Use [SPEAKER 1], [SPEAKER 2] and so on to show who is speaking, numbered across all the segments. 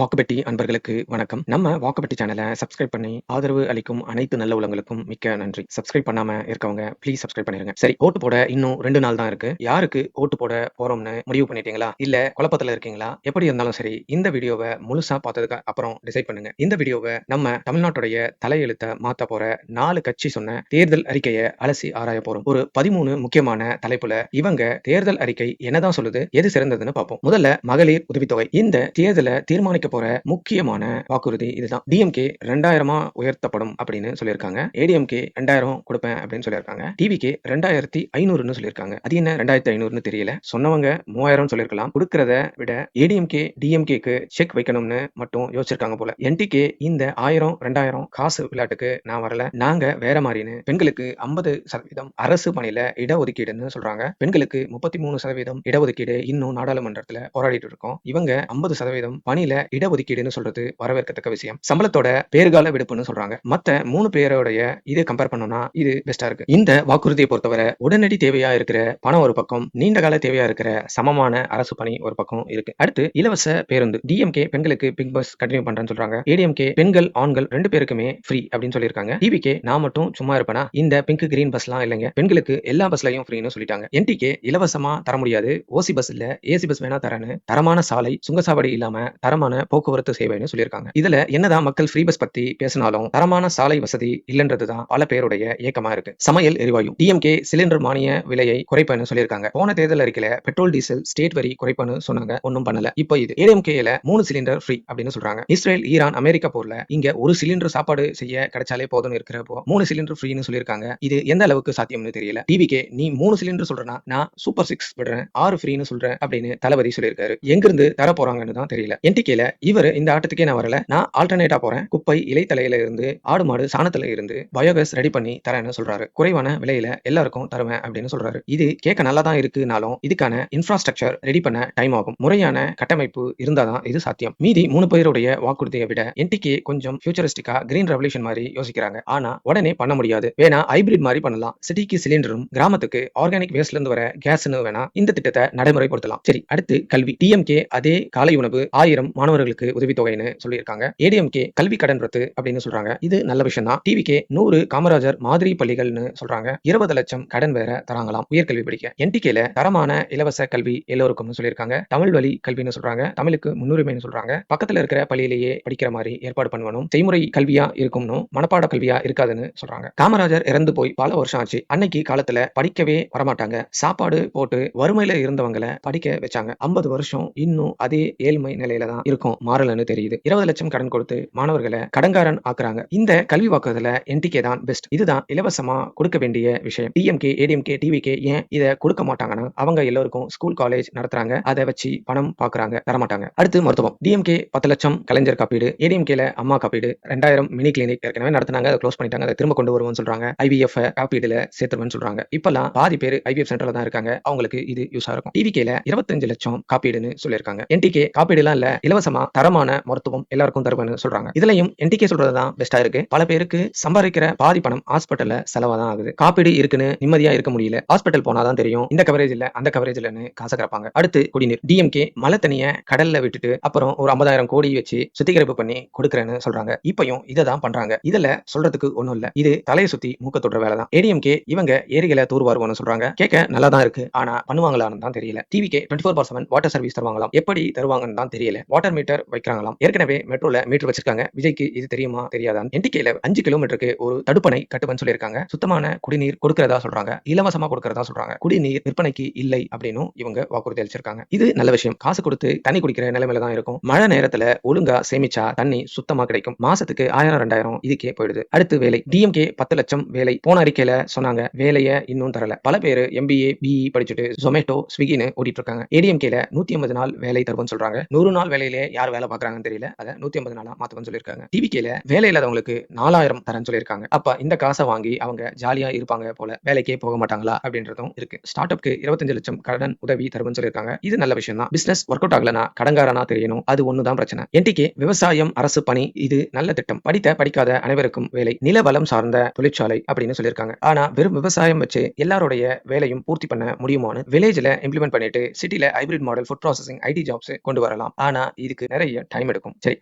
[SPEAKER 1] வாக்குப்பெட்டி அன்பர்களுக்கு வணக்கம். நம்ம வாக்குப்பெட்டி சேனலை சப்ஸ்கிரைப் பண்ணி ஆதரவு அளிக்கும் அனைத்து நல்ல உள்ளங்களுக்கும் மிக்க நன்றி. சப்ஸ்கிரைப் பண்ணாம இருக்கவங்க ப்ளீஸ் சப்ஸ்கிரைப் பண்ணிருங்க. சரி, ஓட்டு போட இன்னும் 2 நாள் தான் இருக்கு. யாருக்கு ஓட்டு போட போறோம்னு முடிவு பண்ணிட்டீங்களா? இல்ல குழப்பத்துல இருக்கீங்களா? எப்படி இருந்தாலும் சரி, இந்த வீடியோவை முழுசா பார்த்ததுக்கு அப்புறம் டிசைட் பண்ணுங்க. இந்த வீடியோவை நம்ம தமிழ்நாட்டுடைய தலையெழுத்த மாத்த போற 4 கட்சி சொன்ன தேர்தல் அறிக்கையை அலசி ஆராய போறோம். ஒரு 13 முக்கியமான தலைப்புல இவங்க தேர்தல் அறிக்கை என்னதான் சொல்லுது, எது சிறந்ததுன்னு பார்ப்போம். முதல்ல மகளிர் உதவித்தொகை. இந்த தேர்தலை தீர்மானிக்க போற முக்கியமான வாக்குறுதி இதுதான். டிஎம்கே 2000 உயர்த்தப்படும் அப்படின்னு சொல்லியிருக்காங்க. ஏடிஎம்கே 2000 கொடுப்பேன் அப்படின்னு சொல்லியிருக்காங்க. டிவிகே 2500 சொல்லியிருக்காங்க. அது என்ன 2500 தெரியல. சொன்னவங்க 3000 சொல்லிருக்கலாம். கொடுக்கறத விட ஏடிஎம்கே டிஎம்கேக்கு செக் வைக்கணும்னு மட்டும் யோசிச்சிருக்காங்க போல. என்டிகே இந்த 1000 2000 காசு விளையாட்டுக்கு நான் வரல, நாங்க வேற மாதிரின்னு பெண்களுக்கு 50% அரசு பணியில இடஒதுக்கீடுன்னு சொல்றாங்க. பெண்களுக்கு 33% இடஒதுக்கீடு இன்னும் நாடாளுமன்றத்துல போராடிட்டு இருக்கோம். இவங்க 50% பணியில இடஒதுக்கீடுன்னு சொல்றது வரவேற்கத்தக்க விஷயம். சம்பளத்தோட பேறுகால விடுப்புன்னு சொல்றாங்க. மத்த 3 பேரோடைய இது கம்பேர் பண்ணோம்னா இது பெஸ்டா இருக்கு. இந்த வாக்குறுதியை பொறுத்தவரை உடனடி தேவையா இருக்கிற பணம் ஒரு பக்கம், நீண்ட கால தேவையா இருக்கிற சமமான அரசு பணி ஒரு பக்கம் இருக்கு. அடுத்து இலவச பேருந்து. டிஎம்கே பெண்களுக்கு பிக் பஸ் கண்டினியூ பண்றேன்னு சொல்றாங்க. ஏடிஎம்கே பெண்கள் ஆண்கள் 2 பேருக்குமே ஃப்ரீ அப்படின்னு சொல்லியிருக்காங்க. டிவிகே நான் மட்டும் சும்மா இருப்பேனா, இந்த பிங்க் கிரீன் பஸ்லாம் இல்லைங்க, பெண்களுக்கு எல்லா பஸ்லயும் ஃப்ரீன்னு சொல்லிட்டாங்க. என்டிகே இலவசமா தர முடியாது, ஓசி பஸ் இல்ல ஏசி பஸ் வேணா தரேன்னு தரமான சாலை சுங்கசாவடி இல்லாம தரமான போக்குவரத்து சேவைன்னு சொல்லியிருக்காங்க. இதுல என்னதான் மக்கள் ஃப்ரீ பஸ் பத்தி பேசினாலும் தரமான சாலை வசதி இல்லன்றதுதான் பல பேருடைய ஏக்கமா இருக்கு. சமையல் எரிவாயு. டிஎம்கே சிலிண்டர் மானிய விலையை குறைப்பேன்னு சொல்லியிருக்காங்க. போன தேர்தல் அறிக்கையில பெட்ரோல் டீசல் ஸ்டேட் வரி குறைப்பேன்னு சொன்னாங்க, ஒன்னும் பண்ணல. இப்போ இது ஏடிஎம்கேல 3 சிலிண்டர் ஃப்ரீ அப்படின்னு சொல்றாங்க. இஸ்ரேல் ஈரான் அமெரிக்கா போர்ல இங்க ஒரு சிலிண்டர் சாப்பாடு செய்ய கிடைச்சாலே போதும்னு இருக்கிறப்போ 3 சிலிண்டர் ஃப்ரீன்னு சொல்லியிருக்காங்க. இது எந்த அளவுக்கு சாத்தியம்னு தெரியல. டிவிகே நீ 3 சிலிண்டர் சொல்றனா நான் சூப்பர் 6 விடுறேன், 6 ஃப்ரீன்னு சொல்றேன் அப்படின்னு தளபதி சொல்லியிருக்காரு. எங்கிருந்து தர போறாங்கன்னு தான் தெரியல. என்டிகேல இவர் இந்த ஆட்டத்துக்கே நான் வரல, நான் ஆல்டர்னேட்டா போறேன், குப்பை இலை தலையில இருந்து ஆடு மாடு சாணத்துல இருந்து பயோகேஸ் ரெடி பண்ணி தரேன்னு சொல்றாரு. குறைவான விலையில எல்லாருக்கும் தருவேன் அப்படின்னு சொல்றாரு. இது கேட்க நல்லா தான் இருக்குனாலும் இதுக்கான இன்ஃப்ராஸ்ட்ரக்சர் ரெடி பண்ண டைம் ஆகும். முறையான கட்டமைப்பு இருந்தாதான் இது சாத்தியம். மீதி 3 பேருடைய வாக்குறுதியை விட என்டிகே கொஞ்சம் ஃபியூச்சரிஸ்டிக்கா கிரீன் ரெவல்யூஷன் மாதிரி யோசிக்கிறாங்க. ஆனா உடனே பண்ண முடியாது. வேணா ஹைபிரிட் மாதிரி பண்ணலாம். சிட்டிக்கு சிலிண்டரும் கிராமத்துக்கு ஆர்கானிக் வேஸ்ட்ல இருந்து வர கேஸ்னு வேணா இந்த திட்டத்தை நடைமுறைப்படுத்தலாம். சரி, அடுத்து கல்வி. டிஎம்கே அதே காலை உணவு 1000 மாணவர்களுக்கு உதவித்தொகைன்னு சொல்லியிருக்காங்க. ஏடிஎம்கே கல்வி கடன் ரத்து அப்படின்னு சொல்றாங்க. இது நல்ல விஷயம் தான். டிவிகே 100 காமராஜர் மாதிரி பள்ளிகள்னு சொல்றாங்க. 20 லட்சம் கடன் வேற தராங்களாம் உயர்கல்வி படிக்க. என்டிகேல தரமான இலவச கல்வி எல்லோருக்கும்னு சொல்லியிருக்காங்க. தமிழ் வழி கல்வின்னு சொல்றாங்க. தமிழுக்கு முன்னுரிமைன்னு சொல்றாங்க. பக்கத்துல இருக்கிற பள்ளியிலேயே படிக்கிற மாதிரி ஏற்பாடு பண்ணணும். செய்முறை கல்வியா இருக்கும்னு, மனப்பாட கல்வியா இருக்காதுன்னு சொல்றாங்க. காமராஜர் இறந்து போய் பல வருஷம் ஆச்சு. அன்னைக்கு காலத்துல படிக்கவே வரமாட்டாங்க. சாப்பாடு போட்டு வறுமையில இருந்தவங்களை படிக்க வச்சாங்க. 50 வருஷம் இன்னும் அதே ஏழ்மை நிலையில தான் இருக்கும், மாறலன்னு தெரியுது. 20 லட்சம் கடன் கொடுத்து மாணவர்களை கடன்காரன் ஆக்குறாங்க. இந்த கல்வி வாக்குறதுல என்டிகே தான் பெஸ்ட். இதுதான் இலவசமா கொடுக்க வேண்டிய விஷயம். டிஎம்கே ஏடிஎம்கே டிவிகே ஏன் இதை கொடுக்க மாட்டாங்கன்னா, அவங்க எல்லாருக்கும் ஸ்கூல் காலேஜ் நடத்துறாங்க, அதை வச்சு பணம் பாக்குறாங்க, தரமாட்டாங்க. அடுத்து மருத்துவம். டிஎம்கே 10 லட்சம் கலைஞர் காப்பீடு, ஏடிஎம்கேல அம்மா காப்பீடு, 2000 மினி கிளினிக் ஏற்கனவே நடத்தினாங்க, அதை க்ளோஸ் பண்ணிட்டாங்க, அதை திரும்ப கொண்டு வருவோம்னு சொல்றாங்க. ஐவிஎஃப் காப்பீடுல சேர்த்துருவேன்னு சொல்றாங்க. இப்பெல்லாம் பாதி பேர் ஐவிஎஃப் சென்டர்ல தான் இருக்காங்க, அவங்களுக்கு இது யூஸா இருக்கும். டிவிகேல 25 லட்சம் காப்பீடுன்னு சொல்லியிருக்காங்க. என்டிகே காப்பீடு எல்லாம் இல்ல, இலவசமா தரமான மருத்துவம் எல்லாருக்கும் தருவேன்னு சொல்றாங்க. இதுலயும் என்டிகே சொல்றதுதான் பெஸ்டா இருக்கு. பல பேருக்கு சம்பாதிக்கிற பாதி பணம் ஹாஸ்பிட்டல்ல செலவா தான் ஆகுது. காப்பீடு இருக்குன்னு நிம்மதியா இருக்க முடியல. ஹாஸ்பிட்டல் போனாதான் தெரியும் இந்த கவரேஜ் இல்ல அந்த கவரேஜ் இல்லன்னு காசை கிடப்பாங்க. அடுத்து குடிநீர். டிஎம்கே மழை தண்ணிய கடல்ல விட்டுட்டு அப்புறம் ஒரு 50,000 கோடி வச்சு சுத்திகரிப்பு பண்ணி கொடுக்கறேன்னு சொல்றாங்க. இப்பயும் இதை தான் பண்றாங்க. இதுல சொல்றதுக்கு ஒண்ணும் இல்ல, இது தலையை சுத்தி மூக்க தொடுற வேலை தான். ஏடிஎம்கே இவங்க ஏரிகளை தூர்வாருவோம்னு சொல்றாங்க. கேட்க நல்லா தான் இருக்கு, ஆனா பண்ணுவாங்களான்னு தான் தெரியல. டிவிகே 24/7 வாட்டர் சர்வீஸ் தருவாங்களாம். எப்படி தருவாங்கன்னு தான் தெரியல. வாட்டர் மீட்டர் வைக்கிறாங்களாம். ஏற்கனவே மெட்ரோல மீட்டர் வச்சிருக்காங்க. விஜய்க்கு இது தெரியுமா தெரியாதான்? என்டிகேல 5 கிலோமீட்டருக்கு ஒரு தடுப்பணை கட்டுவன்னு சொல்லியிருக்காங்க. சுத்தமான குடிநீர் கொடுக்கறதா சொல்றாங்க, இலவசமா கொடுக்கறதா சொல்றாங்க. குடிநீர் விற்பனைக்கு இல்லை அப்படின்னு இவங்க வாக்குறுதி அளிச்சிருக்காங்க. இது நல்ல விஷயம். காசு கொடுத்து தண்ணி குடிக்கிற நிலைமையில தான் இருக்கும். மழை நேரத்துல ஒழுங்கா சேமிச்சா தண்ணி சுத்தமா கிடைக்கும். மாசத்துக்கு 1000 2000 இதுக்கே போயிடுது. அடுத்து வேலை. டிஎம்கே 10 லட்சம் வேலை போன அறிக்கையில சொன்னாங்க, வேலையை இன்னும் தரல. பல பேர் எம்பிஏ பிஇ படிச்சுட்டு ஜொமேட்டோ ஸ்விக்கின்னு ஓடிட்டு இருக்காங்க. ஏடிஎம்கேல 150 நாள் வேலை தருவோம்னு சொல்றாங்க. 100 நாள் வேலையிலே யார் வேலை பாக்குறாங்கன்னு தெரியல, அதை 150 நாளா மாத்துவேன்னு சொல்லியிருக்காங்க. டிவிகேல வேலை இல்லாதவங்களுக்கு 4000 தரேன்னு சொல்லியிருக்காங்க. அப்ப இந்த காசை வாங்கி அவங்க ஜாலியா இருப்பாங்க போல, வேலைக்கே போக மாட்டாங்களா அப்படின்றதும் இருக்கு. ஸ்டார்ட் அப்க்கு 25 லட்சம் கடன் உதவி தருவேன்னு சொல்லியிருக்காங்க. இது நல்ல விஷயம் தான். பிசினஸ் ஒர்க் அவுட் ஆகலனா கடன்காரனா தெரியணும், அது ஒண்ணுதான் பிரச்சனை. என்டிகே விவசாயம் அரசு பணி, இது நல்ல திட்டம். படித்த படிக்காத அனைவருக்கும் வேலை, நில வளம் சார்ந்த தொழிற்சாலை அப்படின்னு சொல்லியிருக்காங்க. ஆனா வெறும் விவசாயம் வச்சு எல்லாருடைய வேலையும் பூர்த்தி பண்ண முடியுமான்னு வில்லேஜ்ல இம்ப்ளிமெண்ட் பண்ணிட்டு சிட்டில hybrid model food processing IT jobs கொண்டு வரலாம். ஆனா இதுக்கு நிறைய டைம் எடுக்கும். சரி,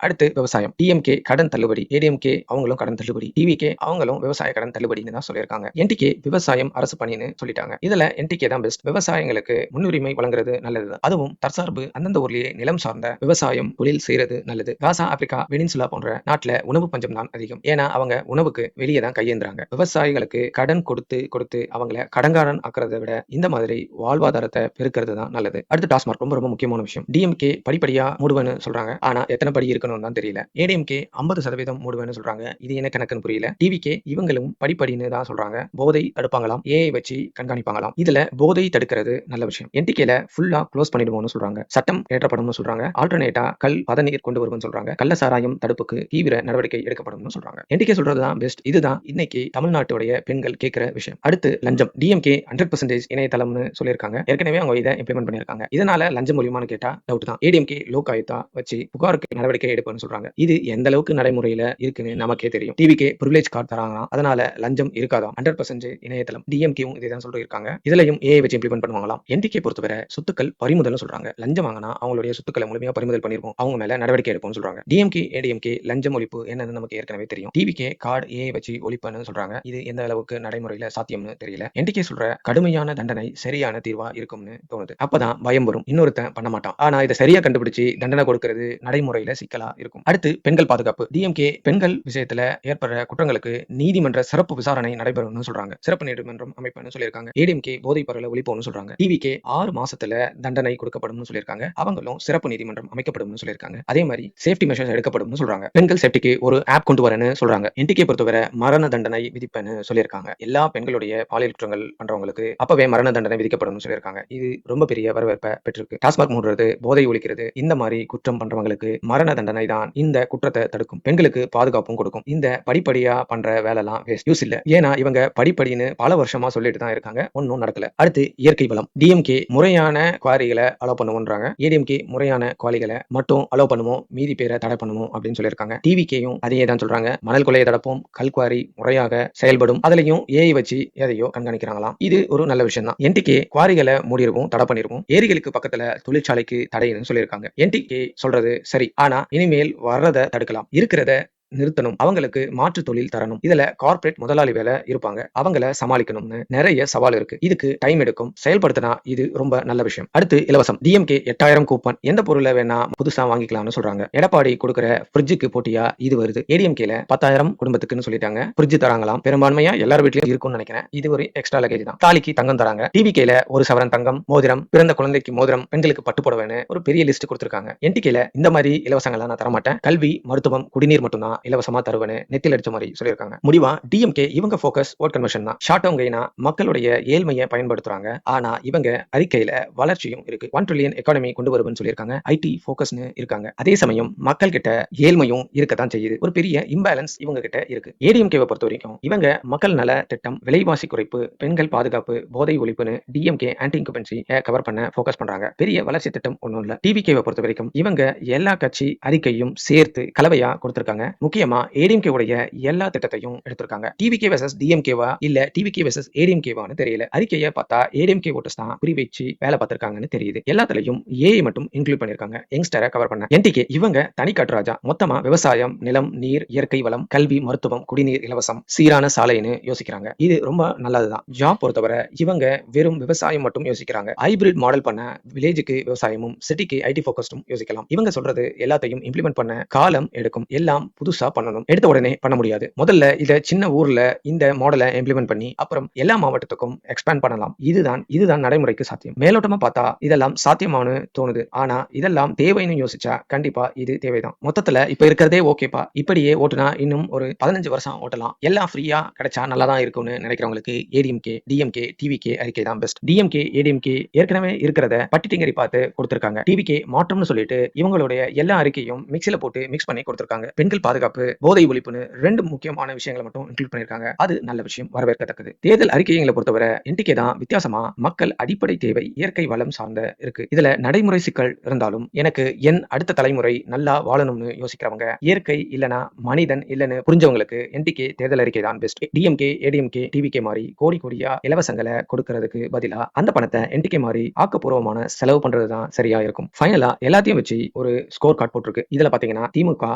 [SPEAKER 1] அடுத்து விவசாயம். டிஎம்கே கடன் தள்ளுபடி, ஏடிஎம்கே அவங்களும் கடன் தள்ளுபடி, டிவிகே அவங்களும் விவசாய கடன் தள்ளுபடின்னு தான் சொல்லியிருக்காங்க. என்டிகே விவசாயம் அரசு பணின்னு சொல்லிட்டாங்க. இதுல என்டிகே தான் பெஸ்ட். விவசாயிகளுக்கு முன்னுரிமை வழங்குறது நல்லது. அதுவும் தற்சார்பு அந்தந்த ஊர்லயே நிலம் சார்ந்த விவசாயம் தொழில் செய்யறது நல்லது. காசா, ஆப்பிரிக்கா, வெனிசுலா போன்ற நாட்டுல உணவு பஞ்சம் தான் அதிகம். ஏன்னா அவங்க உணவுக்கு வெளியே தான் கையேந்துறாங்க. விவசாயிகளுக்கு கடன் கொடுத்து கொடுத்து அவங்கள கடன்காரன் ஆக்குறதை விட இந்த மாதிரி வாழ்வாதாரத்தை பெருக்கிறது தான் நல்லது. அடுத்து டாஸ்மாக், ரொம்ப ரொம்ப முக்கியமான விஷயம். டிஎம்கே படிப்படியா மூடுவேன்னு சொல்றாங்க. ஆனா எத்தனை படி இருக்கணும் தான் தெரியல. ஏடிஎம்கே 50% மூடுவேன்னு சொல்றாங்க. இது என்ன கணக்குன்னு புரியல. டிவிகே இவங்களும் படிப்படின்னு தான் சொல்றாங்க. போதை தடுப்பாங்களாம், ஏஐ வச்சு கண்காணிப்பாங்களாம். இதுல போதை தடுக்கிறது நல்ல விஷயம். என்டிகேல ஃபுல்லா க்ளோஸ் பண்ணிடுவோம்னு சொல்றாங்க. சட்டம் ஏற்றப்படும்னு சொல்றாங்க. ஆல்டர்னேட்டா பதநீர் கொண்டு வரும்னு சொல்றாங்க. கள்ள சாராயம் தடுப்புக்கு தீவிர நடவடிக்கை எடுக்கப்படும் சொல்றாங்க. என்டிகே சொல்றதுதான் பெஸ்ட். இதுதான் இன்னைக்கு தமிழ்நாட்டுடைய பெண்கள் கேட்கிற விஷயம். அடுத்து லஞ்சம். டிஎம்கே 100% இணையதளம்னு சொல்லியிருக்காங்க. ஏற்கனவே அவங்க இதை இம்ப்ளிமெண்ட் பண்ணிருக்காங்க. இதனால லஞ்சம் மூலியமானு கேட்டா டவுட் தான். ஏடிஎம்கே லோகாயுக்தா வச்சு புகாருக்கு நடவடிக்கை எடுப்பேன்னு சொல்றாங்க. இது எந்த அளவுக்கு நடைமுறையில இருக்குன்னு நமக்கே தெரியும். டிவிகே பிரிவிலேஜ் கார்டு தராங்க, அதனால லஞ்சம் இருக்காதாம். 100% இணையதளம். டிஎம்கேவும் இதைதான் சொல்லியிருக்காங்க. இதுலயும் ஏஐ வச்சு இம்ப்ளிமெண்ட் பண்ணுவாங்களாம். என்டிகே பொறுத்தவரை சொத்துக்கள் பறிமுதல்னு சொல்றாங்க. லஞ்சம் வாங்கினா அவங்களுடைய சொத்துக்களை முழுமையா பறிமுதல் பண்ணிருப்போம், அவங்க மேல நடவடிக்கை எடுப்போம்னு சொல்றாங்க. டிஎம்கே ஏடிஎம்கே லஞ்சம் ஒழிப்பு என்னன்னு நமக்கு ஏற்கனவே தெரியும். டிவிகே கார்டு ஏஐ வச்சு ஒழிப்புன்னு சொல்றாங்க. இது எந்த அளவுக்கு நடைமுறையில சாத்தியம்னு தெரியல. என்டிகே சொல்ற கடுமையான தண்டனை சரியான தீர்வா இருக்கும்னு தோணுது. அப்பதான் பயம் வரும், இன்னொருத்தன் பண்ண மாட்டான். ஆனா இதை சரியா கண்டுபிடிச்சு தண்டனை கொடுக்கிறது நடைமுறையில சிக்கலா இருக்கும். அடுத்து பெண்கள் பாதுகாப்பு. டிஎம்கே பெண்கள் விஷயத்துல ஏற்படுற குற்றங்களுக்கு நீதிமன்ற சிறப்பு விசாரணை நடைபெறும்னு சொல்றாங்க. சிறப்பு நீதிமன்றம் அமைப்புன்னு சொல்லியிருக்காங்க. ஏடிஎம்கே போதைப் பொருளை ஒழிப்போம்னு சொல்றாங்க. டிவிகே 6 மாசத்துல தண்டனை கொடுக்கப்படும் சொல்லியிருக்காங்க. அவங்களும் சிறப்பு நீதிமன்றம் அமைக்கப்படும் சொல்லியிருக்காங்க. அதே மாதிரி சேஃப்டி மெஷர்ஸ் எடுக்கப்படும் சொல்றாங்க. பெண்கள் சேஃப்டிக்கு ஒரு ஆப் கொண்டு வரேன்னு சொல்றாங்க. என்டிகே பொறுத்தவரை மரண தண்டனை விதிப்பேன்னு சொல்லியிருக்காங்க. எல்லா பெண்களுடைய பாலியல் குற்றங்கள் பண்றவங்களுக்கு அப்பவே மரண தண்டனை விதிக்கப்படும் சொல்லியிருக்காங்க. இது ரொம்ப பெரிய வரவேற்பை பெற்றிருக்கு. டாஸ்மாக் மூடுறது, போதை ஒழிக்கிறது, இந்த மாதிரி குற்றம் பண்றவங்களுக்கு மரண தண்டனை தான் இந்த குற்றத்தை தடுக்கும். பெண்களுக்கு பாதுகாப்பும் கொடுக்கும். இந்த படிப்படியா பண்ற வேலைலாம் வேஸ்ட், யூஸ் இல்ல. ஏன்னா இவங்க படிப்படின்னு பல வருஷமா சொல்லிட்டு தான் இருக்காங்க, ஒன்னும் நடக்கல. அடுத்து இயற்கை வளம். டிஎம்கே முறையான குவாரிகளை அலோ பண்ணுவோன்றாங்க. ஏடிஎம்கே முறையான குவாரிகளை மட்டும் அலோ பண்ணுவோம், மீதி பேரை தடை பண்ணுவோம் அப்படின்னு சொல்லியிருக்காங்க. டிவிகேயும் அதையே தான் சொல்றாங்க. மணல் கொலையை தடுப்போம், கல்குவாரி முறையாக செயல்படும், அதுலயும் ஏஐ வச்சு எதையோ கண்காணிக்கிறாங்களாம். இது ஒரு நல்ல விஷயம் தான். என்டிகே குவாரிகளை மூடிருக்கும், தடை பண்ணிருக்கும். ஏரிகளுக்கு பக்கத்துல தொழிற்சாலைக்கு தடைன்னு சொல்லியிருக்காங்க. என்டிகே சொல்றது சரி, ஆனா இனிமேல் வர்றதை தடுக்கலாம், இருக்கிறத நிறுத்தணும், அவங்களுக்கு மாற்று தொழில் தரணும். இதுல கார்ப்பரேட் முதலாளி வேலை இருப்பாங்க, அவங்கள சமாளிக்கணும்னு நிறைய சவால் இருக்கு. இதுக்கு டைம் எடுக்கும், செயல்படுத்தினா இது ரொம்ப நல்ல விஷயம். அடுத்து இலவசம். டிஎம்கே 8000 கூப்பன், எந்த பொருளை வேணா புதுசா வாங்கிக்கலாம்னு சொல்றாங்க. எடப்பாடி கொடுக்கிற ஃப்ரிட்ஜுக்கு போட்டியா இது வருது. ஏடிஎம்கேல 10,000 குடும்பத்துக்குன்னு சொல்லிட்டாங்க. ஃப்ரிட்ஜ் தராங்களாம். பெரும்பான்மையா எல்லார் வீட்லயும் இருக்கும்னு நினைக்கிறேன். இது ஒரு எக்ஸ்ட்ரா லக்கேஜ் தான். தாலிக்கு தங்கம் தராங்க. டிவிகேல 1 சவரன் தங்கம், மோதிரம், பிறந்த குழந்தைக்கு மோதிரம், பெண்களுக்கு பட்டு புடவைன்னு ஒரு பெரிய லிஸ்ட் கொடுத்திருக்காங்க. என்டிகேல இந்த மாதிரி இலவசங்கள்லாம் நான் தரமாட்டேன். கல்வி, மருத்துவம், குடிநீர் மட்டும்தான் இலவசமா தருவனு நெத்தில அடிச்ச மாதிரி சொல்லியிருக்காங்க. முடிவா டிஎம்கே இவங்க ஃபோக்கஸ் ஓட் கன்வர்ஷன் தான். ஷார்ட் டர்ம் கெயினா மக்களுடைய ஏழ்மையை பயன்படுத்துறாங்க. ஆனா இவங்க அறிக்கையில வளர்ச்சியும் இருக்கு. 1 ட்ரில்லியன் எக்கானமி கொண்டு வருவன்னு சொல்லியிருக்காங்க. ஐடி ஃபோக்கஸ்னு இருக்காங்க. அதே சமயம் மக்கள் கிட்ட ஏழ்மையும் இருக்கத்தான் செய்யுது. ஒரு பெரிய இம்பேலன்ஸ் இவங்க கிட்ட இருக்கு. ஏடிஎம்கேவை பொறுத்த வரைக்கும் இவங்க மக்கள் நல திட்டம், விலைவாசி குறைப்பு, பெண்கள் பாதுகாப்பு, போதை ஒழிப்புன்னு டிஎம்கே ஆன்டி இன்குபென்சி கவர் பண்ண ஃபோக்கஸ் பண்றாங்க. பெரிய வளர்ச்சி திட்டம் ஒண்ணும் இல்ல. டிவிகேவை பொறுத்த வரைக்கும் இவங்க எல்லா கட்சி அறிக்கையும் சேர்த்து கலவையா கொடுத்திருக்காங்க. முக்கியமா ஏடிஎம்கே உடைய எல்லா திட்டத்தையும் எடுத்திருக்காங்க. டிவிகே வெர்சஸ் டிஎம்கேவா இல்ல டிவிகே வெர்சஸ் ஏடிஎம்கேவான்னு தெரியல. அறிக்கையை பார்த்தா ஏடிஎம்கே ஓட்டர்ஸ் தான் குறி வச்சு வேலை பார்த்திருக்காங்கன்னு தெரியுது. எல்லாத்துலயும் ஏஐ மட்டும் இன்க்ளூட் பண்ணிருக்காங்க, யங்ஸ்டரை கவர் பண்ண. என்டிகே இவங்க தனி காட்டுராஜா. மொத்தமா விவசாயம், நிலம், நீர், இயற்கை வளம், கல்வி, மருத்துவம், குடிநீர் இலவசம், சீரான சாலைன்னு யோசிக்கிறாங்க. இது ரொம்ப நல்லதுதான். ஜாப் பொறுத்தவரை இவங்க வெறும் விவசாயம் மட்டும் யோசிக்கிறாங்க. ஹைபிரிட் மாடல் பண்ண வில்லேஜுக்கு விவசாயமும் சிட்டிக்கு ஐடி ஃபோக்கஸ்டும் யோசிக்கலாம். இவங்க சொல்றது எல்லாத்தையும் இம்ப்ளிமெண்ட் பண்ண காலம் எடுக்கும். எல்லாம் புதுசா பண்ணணும், எடுத்த உடனே பண்ண முடியாது. முதல்ல இத சின்ன ஊர்ல இந்த மாடலை இம்ப்ளிமெண்ட் பண்ணி அப்புறம் எல்லா மாவட்டத்துக்கும் எக்ஸ்பேண்ட் பண்ணலாம். இதுதான் நடைமுறைக்கு சாத்தியம். மேலோட்டமா பார்த்தா இதெல்லாம் சாத்தியமானு தோணுது. ஆனா இதெல்லாம் தேவைன்னு யோசிச்சா கண்டிப்பா இது தேவைதான். மொத்தத்துல இப்ப இருக்கிறதே ஓகேப்பா, இப்படியே ஓட்டுனா இன்னும் ஒரு 15 வருஷம் ஓட்டலாம், எல்லாம் ஃப்ரீயா கிடைச்சா நல்லா தான் இருக்கும்னு நினைக்கிறவங்களுக்கு ஏடிஎம்கே, டிஎம்கே, டிவிகே அறிக்கை தான் பெஸ்ட். டிஎம்கே, ஏடிஎம்கே ஏற்கனவே இருக்கிறத பட்டிட்டிங்கரி பார்த்து கொடுத்திருக்காங்க. டிவிகே மாற்றம்னு சொல்லிட்டு இவங்களுடைய எல்லா அறிக்கையும் மிக்ஸில போட்டு மிக்ஸ் பண்ணி கொடுத்திருக்காங்க. பெண்கள் பாதுகாப்பு பாதுகாப்பு, போதை ஒழிப்புன்னு 2 முக்கியமான விஷயங்கள மட்டும் இன்க்ளூட் பண்ணியிருக்காங்க. அது நல்ல விஷயம், வரவேற்கத்தக்கது. தேர்தல் அறிக்கைகளை பொறுத்தவரை என்டிகே தான் வித்தியாசமா மக்கள் அடிப்படை தேவை இயற்கை வளம் சார்ந்த இருக்கு. இதுல நடைமுறை சிக்கல் இருந்தாலும் எனக்கு என் அடுத்த தலைமுறை நல்லா வாழணும்னு யோசிக்கிறவங்க, இயற்கை இல்லனா மனிதன் இல்லன்னு புரிஞ்சவங்களுக்கு என்டிகே தேர்தல் அறிக்கை தான் பெஸ்ட். டிஎம்கே, ஏடிஎம்கே, டிவிகே மாதிரி கோடியா இலவசங்களை கொடுக்கறதுக்கு பதிலா அந்த பணத்தை என்டிகே மாதிரி ஆக்கப்பூர்வமான செலவு பண்றதுதான் சரியா இருக்கும். ஃபைனலா எல்லாத்தையும் வச்சு ஒரு ஸ்கோர் கார்டு போட்டிருக்கு. இதுல பாத்தீங்கன்னா திமுக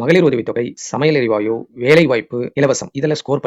[SPEAKER 1] மகளிர் உதவித்தொகை, சமையல் எரிவாயு, வேலை வாய்ப்பு இலவசம் இதுல ஸ்கோர்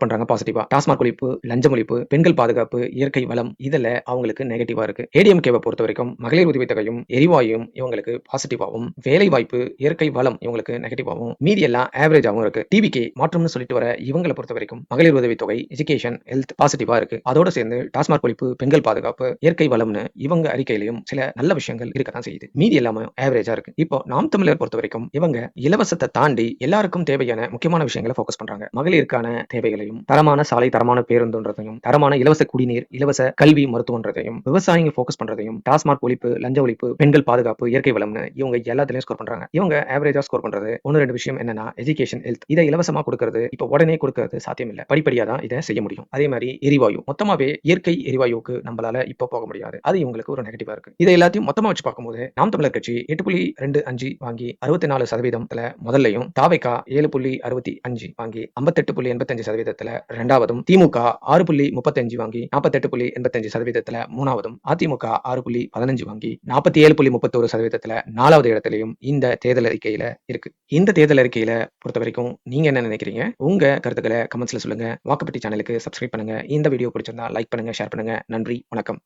[SPEAKER 1] பண்றாங்க பாசிட்டிவா. டாஸ்மாக் ஒழிப்பு, லஞ்சம் ஒழிப்பு, பெண்கள் பாதுகாப்பு, இயற்கை வளம் இதுல அவங்களுக்கு நெகட்டிவா இருக்கு. ஏடிஎம்கேவை பொறுத்த வரைக்கும் மகளிர் உதவித்தொகையும் எரிவாயும் இவங்களுக்கு பாசிட்டிவாவும், வேலை வாய்ப்பு, இயற்கை வளம் இவங்களுக்கு நெகட்டிவாவும், மீதி எல்லாம் ஆவரேஜாவும் இருக்கு. டிவிகே மாற்றம்னு சொல்லிட்டு வர இவங்களை பொறுத்த வரைக்கும் மகளிர் உதவித்தொகை, எஜுகேஷன், ஹெல்த் பாசிட்டிவா இருக்கு. அதோட சேர்ந்து டாஸ்மாக் ஒழிப்பு, பெண்கள் பாதுகாப்பு, இயற்கை வளம்னு இவங்க அறிக்கையிலையும் சில நல்ல விஷயங்கள் இருக்கத்தான் செய்யுது. மீதி எல்லாமே ஆவரேஜா இருக்கு. இப்போ நாம் தமிழர் பொறுத்த வரைக்கும் இவங்க இலவசத்தை தாண்டி எல்லாருக்கும் தேவையான முக்கியமான விஷயங்களை போக்கஸ் பண்றாங்க. மகளிருக்கான தேவைகளையும், தரமான சாலை, தரமான பேருந்துன்றதையும், தரமான இலவச குடிநீர், இலவச கல்வி, மருத்துவன்றதையும், விவசாயிங்க போக்கஸ் பண்றதையும், டாஸ்மாக் ஒழிப்பு, லஞ்ச ஒழிப்பு, பெண்கள் பாதுகாப்பு, இயற்கை வளம்னு இவங்க எல்லாத்திலையும் ஸ்கோர் பண்றாங்க. இவங்க ஆவரேஜா ஸ்கோர் பண்றது 1-2 விஷயம் என்னன்னா எஜுகேஷன், ஹெல்த். இதை இலவசமா கொடுக்கிறது இப்ப உடனே கொடுக்கிறது சாத்தியம் இல்ல. படிப்படியா தான் இதை செய்ய முடியும். அதே மாதிரி எரிவாயு மொத்தமாவே இயற்கை எரிவாயுக்கு நம்மளால இப்ப போக முடியாது. அது இவங்களுக்கு ஒரு நெகட்டிவா இருக்கு. இதை எல்லாத்தையும் மொத்தமா வச்சு பார்க்கும்போது நாம் தமிழர் கட்சி 8.25 வாங்கி 64% முதல்லையும், தாவேகா 7.65 வாங்கி 58.85% இரண்டாவதும், திமுக 6.35 வாங்கி 48.85% மூணாவதும், அதிமுக 6.15 வாங்கி 47.31% நாலாவது இடத்திலையும் இந்த தேர்தல் அறிக்கையில இருக்கு. இந்த தேர்தல் அறிக்கையில பொறுத்த வரைக்கும் நீங்க என்ன நினைக்கிறீங்க? உங்க கருத்துக்களை கமெண்ட்ஸ்ல சொல்லுங்க. வாக்குப்பட்டி சேனலுக்கு சப்ஸ்கிரைப் பண்ணுங்க. இந்த வீடியோ பிடிச்சிருந்தா லைக் பண்ணுங்க, ஷேர் பண்ணுங்க. நன்றி, வணக்கம்.